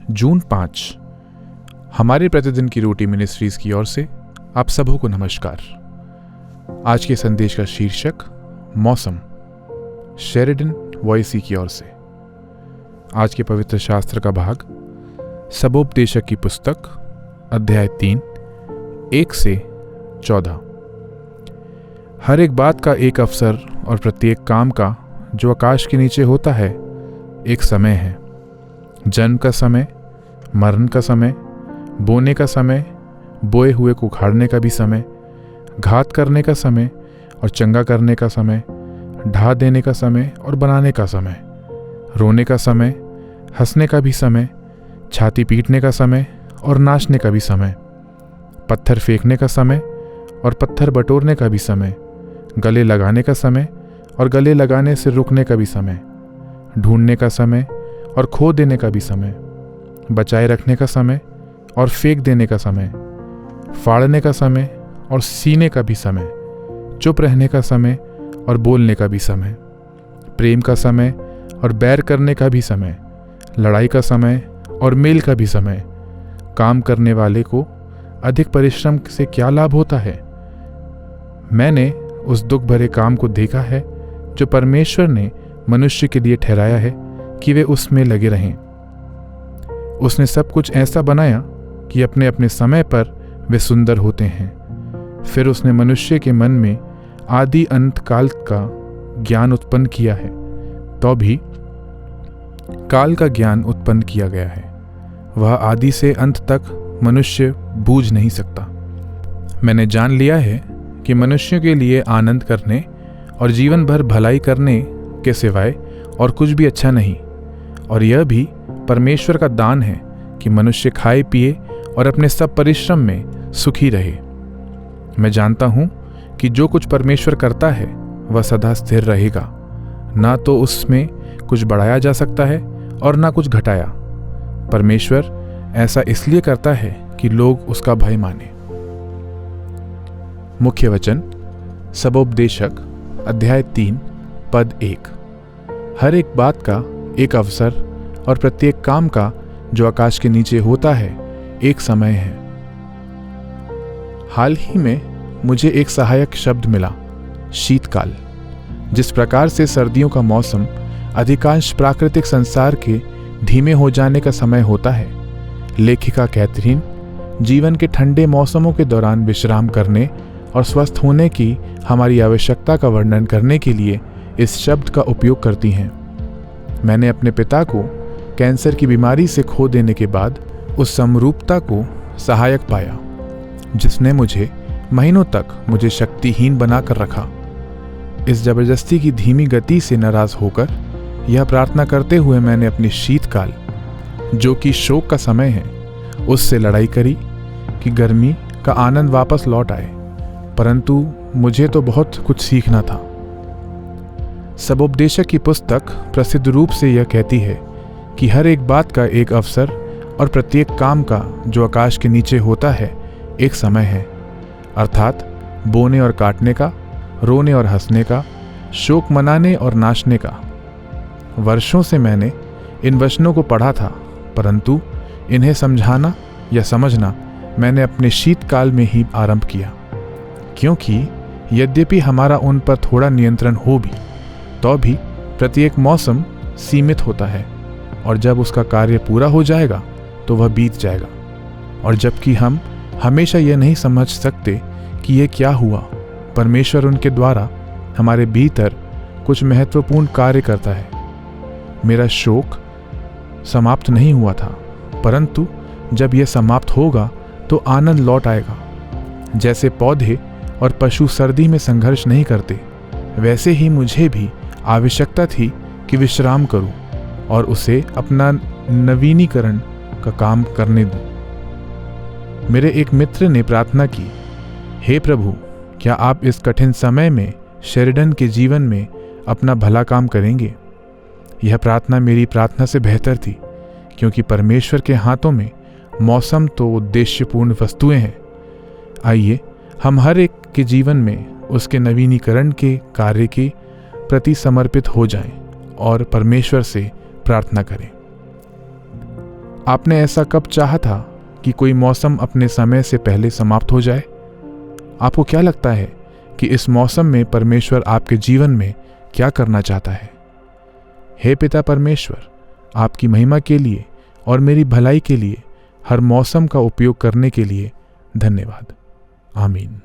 जून 5 हमारे प्रतिदिन की रोटी मिनिस्ट्रीज की ओर से आप सबों को नमस्कार। आज के संदेश का शीर्षक मौसम, शेरिडन वॉइसी की ओर से। आज के पवित्र शास्त्र का भाग सबोपदेशक की पुस्तक अध्याय 3 1 से 14। हर एक बात का एक अवसर और प्रत्येक काम का जो आकाश के नीचे होता है एक समय है। जन्म का समय, मरण का समय, बोने का समय, बोए हुए को उखाड़ने का भी समय, घात करने का समय और चंगा करने का समय, ढा देने का समय और बनाने का समय, रोने का समय, हंसने का भी समय, छाती पीटने का समय और नाचने का भी समय, पत्थर फेंकने का समय और पत्थर बटोरने का भी समय, गले लगाने का समय और गले लगाने से रुकने का भी समय, ढूंढने का समय और खो देने का भी समय, बचाए रखने का समय और फेंक देने का समय, फाड़ने का समय और सीने का भी समय, चुप रहने का समय और बोलने का भी समय, प्रेम का समय और बैर करने का भी समय, लड़ाई का समय और मेल का भी समय। काम करने वाले को अधिक परिश्रम से क्या लाभ होता है? मैंने उस दुख भरे काम को देखा है जो परमेश्वर ने मनुष्य के लिए ठहराया है कि वे उसमें लगे रहें। उसने सब कुछ ऐसा बनाया कि अपने अपने समय पर वे सुंदर होते हैं। फिर उसने मनुष्य के मन में आदि अंत काल का ज्ञान उत्पन्न किया है, तो भी काल का ज्ञान उत्पन्न किया गया है। वह आदि से अंत तक मनुष्य बूझ नहीं सकता। मैंने जान लिया है कि मनुष्य के लिए आनंद करने और जीवन भर भलाई करने के सिवाय और कुछ भी अच्छा नहीं, और यह भी परमेश्वर का दान है कि मनुष्य खाए पिए और अपने सब परिश्रम में सुखी रहे। मैं जानता हूं कि जो कुछ परमेश्वर करता है वह सदा स्थिर रहेगा, ना तो उसमें कुछ बढ़ाया जा सकता है और ना कुछ घटाया। परमेश्वर ऐसा इसलिए करता है कि लोग उसका भय माने। मुख्य वचन सबोपदेशक अध्याय 3 पद 1। हर एक बात का एक अवसर और प्रत्येक काम का जो आकाश के नीचे होता है एक समय है। हाल ही में मुझे एक सहायक शब्द मिला, शीतकाल। जिस प्रकार से सर्दियों का मौसम अधिकांश प्राकृतिक संसार के धीमे हो जाने का समय होता है, लेखिका कैथरीन जीवन के ठंडे मौसमों के दौरान विश्राम करने और स्वस्थ होने की हमारी आवश्यकता का वर्णन करने के लिए इस शब्द का उपयोग करती हैं। मैंने अपने पिता को कैंसर की बीमारी से खो देने के बाद उस समरूपता को सहायक पाया जिसने मुझे महीनों तक मुझे शक्तिहीन बनाकर रखा। इस जबरदस्ती की धीमी गति से नाराज होकर यह प्रार्थना करते हुए मैंने अपनी शीतकाल, जो कि शोक का समय है, उससे लड़ाई करी कि गर्मी का आनंद वापस लौट आए। परंतु मुझे तो बहुत कुछ सीखना था। सबोपदेशक की पुस्तक प्रसिद्ध रूप से यह कहती है कि हर एक बात का एक अवसर और प्रत्येक काम का जो आकाश के नीचे होता है एक समय है, अर्थात बोने और काटने का, रोने और हंसने का, शोक मनाने और नाचने का। वर्षों से मैंने इन वचनों को पढ़ा था, परंतु इन्हें समझाना या समझना मैंने अपने शीतकाल में ही आरंभ किया, क्योंकि यद्यपि हमारा उन पर थोड़ा नियंत्रण हो भी, तो भी प्रत्येक मौसम सीमित होता है, और जब उसका कार्य पूरा हो जाएगा तो वह बीत जाएगा। और जबकि हम हमेशा यह नहीं समझ सकते कि यह क्या हुआ, परमेश्वर उनके द्वारा हमारे भीतर कुछ महत्वपूर्ण कार्य करता है। मेरा शोक समाप्त नहीं हुआ था, परंतु जब यह समाप्त होगा तो आनंद लौट आएगा। जैसे पौधे और पशु सर्दी में संघर्ष नहीं करते, वैसे ही मुझे भी आवश्यकता थी कि विश्राम करूं और उसे अपना नवीनीकरण का काम करने दूं। मेरे एक मित्र ने प्रार्थना की, हे प्रभु, क्या आप इस कठिन समय में शेरिडन के जीवन में अपना भला काम करेंगे? यह प्रार्थना मेरी प्रार्थना से बेहतर थी, क्योंकि परमेश्वर के हाथों में मौसम तो उद्देश्यपूर्ण वस्तुएं हैं। आइए हम हर एक के जीवन में उसके नवीनीकरण के कार्य के प्रति समर्पित हो जाएं और परमेश्वर से प्रार्थना करें। आपने ऐसा कब चाहा था कि कोई मौसम अपने समय से पहले समाप्त हो जाए? आपको क्या लगता है कि इस मौसम में परमेश्वर आपके जीवन में क्या करना चाहता है? हे पिता परमेश्वर, आपकी महिमा के लिए और मेरी भलाई के लिए हर मौसम का उपयोग करने के लिए धन्यवाद। आमीन।